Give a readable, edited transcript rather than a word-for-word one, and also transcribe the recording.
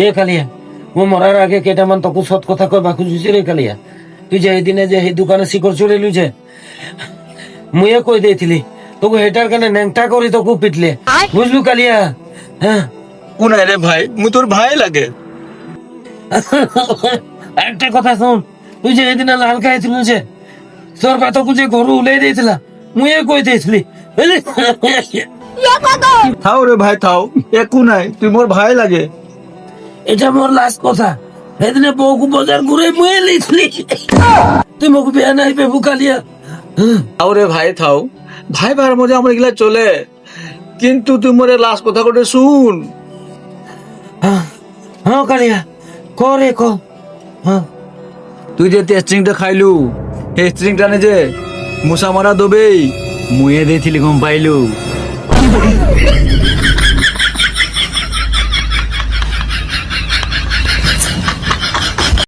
এ কালিয়া মো মরার আগে কেটামান তোকে সৎ কথা কই বাকু জুছি রে কালিয়া তুই যে এদিনে যে এই দোকানে শিকড় চড়ে লুছে মুয়ে কই দিয়েছিলি তোকে হেটার কানে ন্যাংটা করি তোকে পিটলে বুঝলু কালিয়া? হ্যাঁ কোন রে ভাই, মু তোর ভাই লাগে। একটা কথা শোন, তুই যে এদিনে লাল খাইছিলু যে তোর বাতকু যে গরু উলাই দিয়েছিলা মুয়ে কই দিয়েছিলি বুঝলি? থাও রে ভাই থাও, একু নাই, তুই মোর ভাই লাগে। এটা মোর লাস্ট কথা। সেদিনে বউকু বাজার ঘুরে মুয়ে লিখলি তুই মোক বিয়া নাই পেবু কালিয়া। থাও রে ভাই থাও, ভাই ভাইয়ের মধ্যে আমার এগুলা চলে, কিন্তু তুই মোরে লাস্ট কথা করে শুন। হ্যাঁ কালিয়া করে ক। হ্যাঁ তুই যে টেস্টিংটা খাইলু, এই স্ট্রিংটা নে যে মুসা মারা দবেই মুয়ে দিয়েছিলি, গম পাইলু?